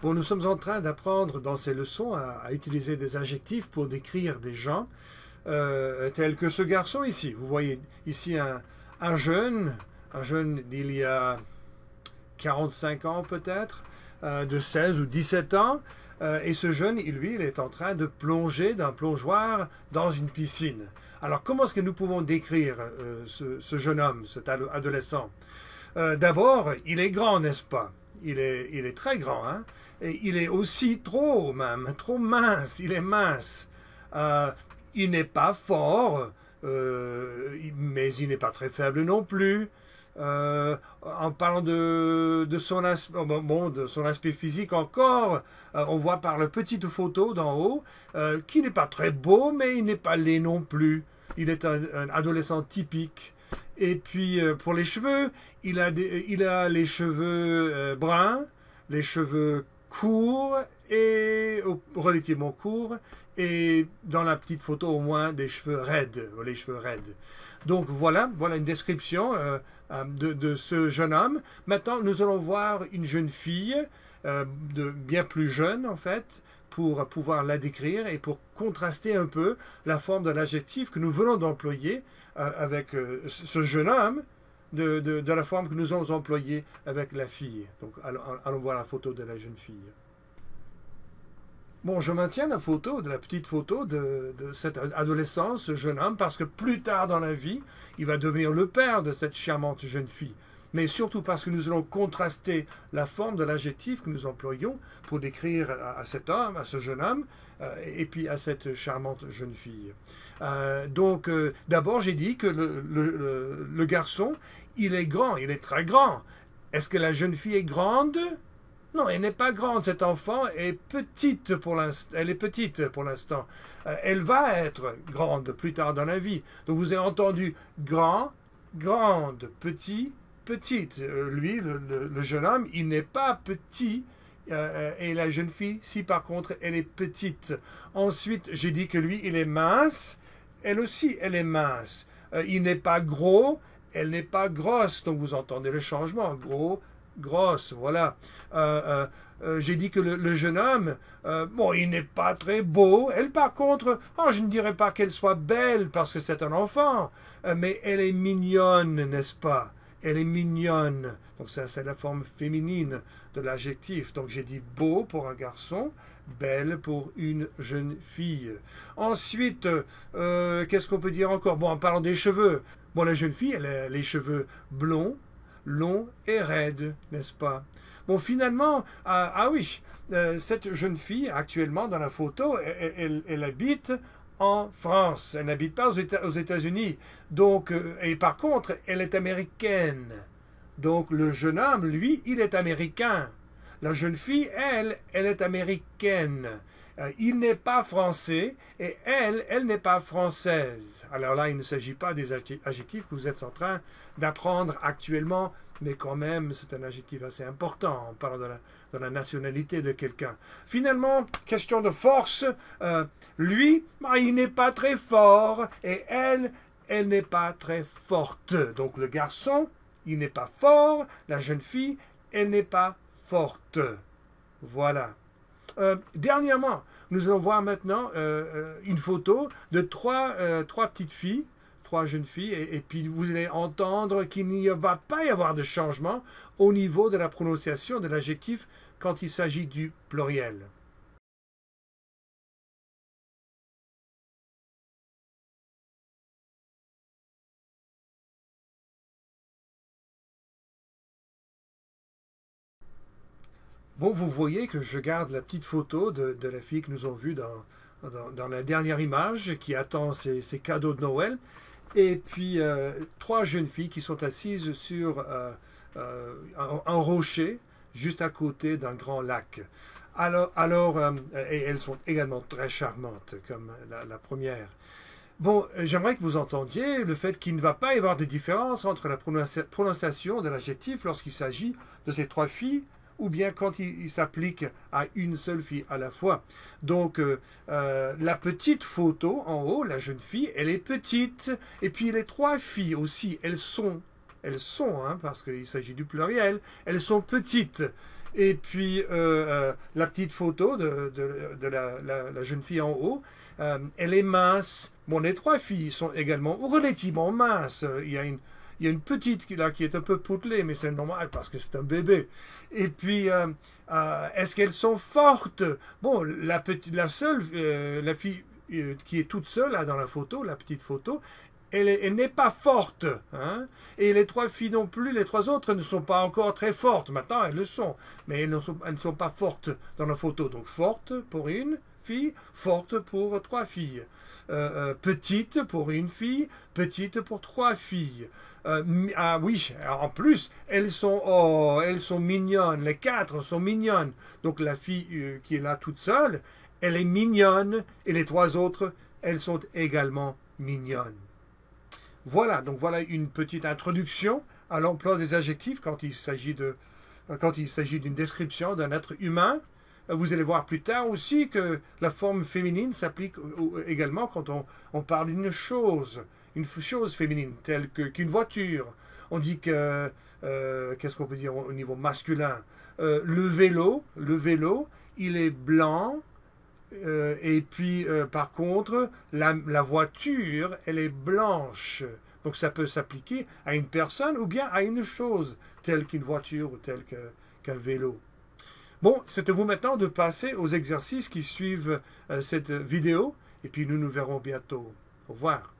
Bon, nous sommes en train d'apprendre dans ces leçons à utiliser des adjectifs pour décrire des gens tels que ce garçon ici. Vous voyez ici un jeune d'il y a 45 ans peut-être, de 16 ou 17 ans, et ce jeune, lui, il est en train de plonger d'un plongeoir dans une piscine. Alors, comment est-ce que nous pouvons décrire ce jeune homme, cet adolescent? D'abord, il est grand, n'est-ce pas? Il est très grand, hein? Et il est aussi trop mince, il est mince. Il n'est pas fort, mais il n'est pas très faible non plus. En parlant de son aspect physique encore, on voit par la petite photo d'en haut qu'il n'est pas très beau, mais il n'est pas laid non plus. Il est un adolescent typique. Et puis pour les cheveux, il a les cheveux bruns, les cheveux courts et relativement courts, et dans la petite photo au moins des cheveux raides, les cheveux raides. Donc voilà une description de ce jeune homme. Maintenant, nous allons voir une jeune fille, bien plus jeune en fait, pour pouvoir la décrire et pour contraster un peu la forme de l'adjectif que nous venons d'employer avec ce jeune homme, de la forme que nous allons employer avec la fille. Donc allons voir la photo de la jeune fille. Bon, je maintiens la petite photo de cet adolescent, ce jeune homme, parce que plus tard dans la vie, il va devenir le père de cette charmante jeune fille. Mais surtout parce que nous allons contraster la forme de l'adjectif que nous employons pour décrire à cet homme, à ce jeune homme, et puis à cette charmante jeune fille. Donc, d'abord, j'ai dit que le garçon, il est grand, il est très grand. Est-ce que la jeune fille est grande? Non, elle n'est pas grande. Cet enfant est petite pour l'instant. Elle est petite pour l'instant. Elle va être grande plus tard dans la vie. Donc, vous avez entendu grand, grande, petit, petite. Lui, le jeune homme, il n'est pas petit. Et la jeune fille, si par contre, elle est petite. Ensuite, j'ai dit que lui, il est mince. Elle aussi, elle est mince. Il n'est pas gros. Elle n'est pas grosse. Donc, vous entendez le changement. Gros, grosse, voilà. J'ai dit que le jeune homme, bon, il n'est pas très beau. Elle, par contre, je ne dirais pas qu'elle soit belle parce que c'est un enfant, mais elle est mignonne, n'est-ce pas? Elle est mignonne. Donc ça, c'est la forme féminine de l'adjectif. Donc j'ai dit beau pour un garçon, belle pour une jeune fille. Ensuite, qu'est-ce qu'on peut dire encore? Bon, en parlant des cheveux. Bon, la jeune fille, elle a les cheveux blonds, long et raide, n'est-ce pas? Bon, finalement, oui, cette jeune fille, actuellement dans la photo, elle habite en France. Elle n'habite pas aux États-Unis. Donc, et par contre, elle est américaine. Donc, le jeune homme, lui, il est américain. La jeune fille, elle est américaine. Il n'est pas français et elle n'est pas française. Alors là, il ne s'agit pas des adjectifs que vous êtes en train d'apprendre actuellement, mais quand même, c'est un adjectif assez important en parlant de la nationalité de quelqu'un. Finalement, question de force, lui, il n'est pas très fort et elle n'est pas très forte. Donc le garçon, il n'est pas fort, la jeune fille, elle n'est pas forte. Voilà. Dernièrement, nous allons voir maintenant une photo de trois petites filles, trois jeunes filles, et puis vous allez entendre qu'il n'y va pas y avoir de changement au niveau de la prononciation de l'adjectif quand il s'agit du pluriel. Bon, vous voyez que je garde la petite photo de la fille que nous avons vue dans la dernière image, qui attend ses cadeaux de Noël. Et puis, trois jeunes filles qui sont assises sur un rocher, juste à côté d'un grand lac. Et elles sont également très charmantes, comme la première. Bon, j'aimerais que vous entendiez le fait qu'il ne va pas y avoir de différence entre la prononciation de l'adjectif lorsqu'il s'agit de ces trois filles, ou bien quand il s'applique à une seule fille à la fois. Donc, la petite photo en haut, la jeune fille, elle est petite. Et puis les trois filles aussi, elles sont, hein, parce qu'il s'agit du pluriel, elles sont petites. Et puis la petite photo de la jeune fille en haut, elle est mince. Bon, les trois filles sont également relativement minces. Il y a une petite là, qui est un peu poutelée, mais c'est normal parce que c'est un bébé. Et puis, est-ce qu'elles sont fortes? Bon, la seule, la fille qui est toute seule là dans la photo, la petite photo, elle n'est pas forte. Hein? Et les trois filles non plus, les trois autres ne sont pas encore très fortes. Maintenant, elles le sont, mais elles ne sont pas fortes dans la photo. Donc, forte pour une fille, forte pour trois filles. Petite pour une fille, petite pour trois filles. Ah oui, en plus, elles sont mignonnes. Les quatre sont mignonnes. Donc la fille qui est là toute seule, elle est mignonne. Et les trois autres, elles sont également mignonnes. Voilà, donc voilà une petite introduction à l'emploi des adjectifs quand il s'agit d'une description d'un être humain. Vous allez voir plus tard aussi que la forme féminine s'applique également quand on parle d'une chose féminine, telle qu'une voiture. On dit que, qu'est-ce qu'on peut dire au niveau masculin? Le vélo, il est blanc, et puis par contre, la voiture, elle est blanche. Donc ça peut s'appliquer à une personne ou bien à une chose, telle qu'une voiture ou telle qu'un vélo. Bon, c'est à vous maintenant de passer aux exercices qui suivent cette vidéo, et puis nous nous verrons bientôt. Au revoir.